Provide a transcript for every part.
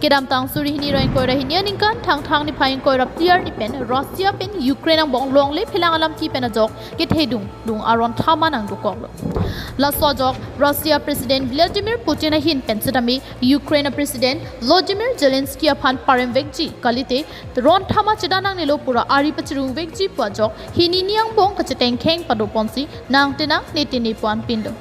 kedam tang suri hini rain koi rahini ningkan thang ni phain koi rap tiar ni pen Russia pen Ukraine ang bong long le philang alam ki pen ajok ke thedung dung aron thama nang du kok la so jok Russia President Vladimir Putin a hin pen sedami Ukraine President Volodymyr Zelensky a phan parem vekji kalite ron thama chedanang ni lo pura ari pachirung vekji pu jok hini niang bong ka cheteng kheng padu ponsi nangte nang neteni puan pindo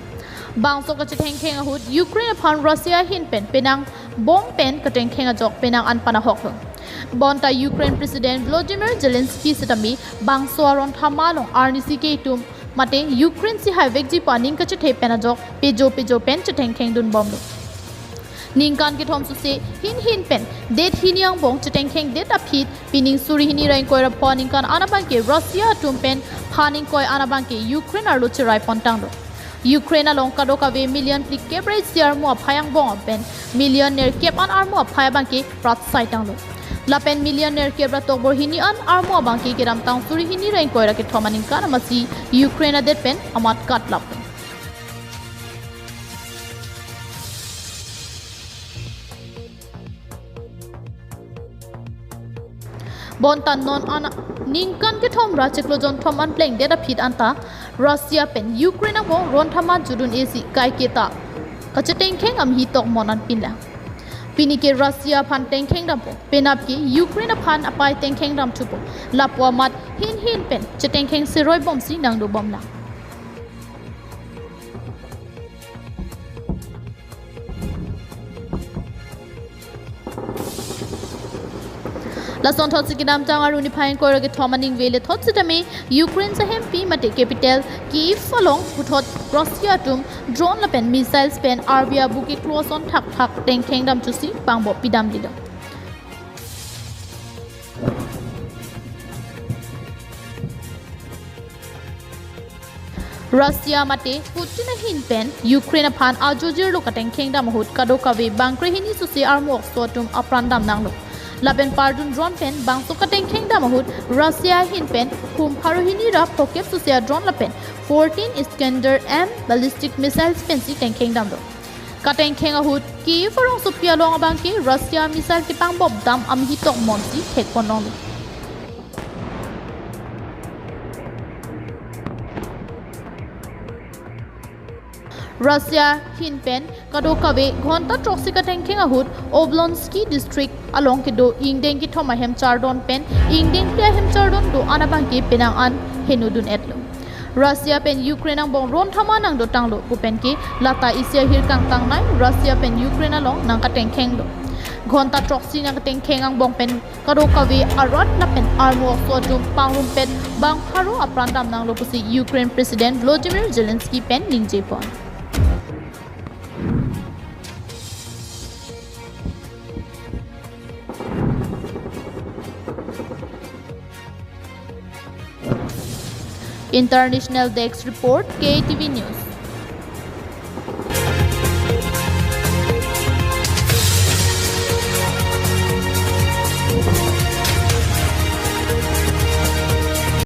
bangso ka cheteng kheng ahut Ukraine phan Russia hin pen penang bong pen ka teng kheng ajok penang an pana hok bonta Ukraine President Volodymyr Zelensky sedami bangso aron thama long RNC ke tum mate Ukraine si hai vekji paning ka chethe pen ajok pejo pen cheteng kheng dun bom lo ningkan ke thom su se hin pen det hiniang bong cheteng kheng det aphi pining suri hini rain koi ra phoning kan anabang ke Russia tum pen phaning koi anabang ke Ukraine ar lo chirai pontang do Ukraine along kadoka ve million plik kebrate siar mo phayang bong pen millionaire kep an armo phaya bangke prat saitang lo lapen millionaire kebra tokbor hini an armo bangke keram tang suri hini rain koira ke thomaning kan masi Ukraine det pen amat kat lap bontan non ana ningkan ke thom ra cheklo jon thom an plengdet a phit anta Russia pen Ukraine mo ron thama judun esi kai keta kacheteng kheng am hi tok monan pinla pinike Russia phan teng kheng dam po penap ki Ukraine phan apai teng kheng dam thu po lapwa mat hin pen cheteng kheng siroi bom si nang do bom la la son thot sikidam tang aru ni phain koi rage thomaning vele thot sitame Ukraine sa hem pi mate capital Kiev falong puthot Russia tum drone la pen missiles pen arbia buki close on thak teng dam chusi pangbo pidam dilo Russia mate Putin hin pen Ukraine phan ajojir lo kateng dam hut kadoka ve bangkre hini susi armo oxotum aprandam nanglo laben pardun drone pen bangso kateng khengda mahut Russia hin pen khum pharu hini ra pokep susia drone la pen 14 Iskander M ballistic missiles pen si teng khengdam do kateng khenga hut ki forong supia long abangke Russia missile ki pang bob dam am hi tok monsi thek ponong Russia hin pen kadoka ve ghonta troxika tengkhenga hut Oblonsky district along ke do ingdeng ki thoma hem chardon pen ingdeng pia hem chardon do anabangke penang an henudun etlo Russia pen Ukraine ang bong ron thama nang do tanglo kupen ke lata isia hir kang tang nai Russia pen Ukraine along nang ka tengkheng do ghonta troxi nang tengkheng ang bong pen kadoka ve arat na pen armo so dum pangrum pen bang pharo aprandam nang lo pusi Ukraine President Volodymyr Zelensky pen ningje pon International Desk Report KTV News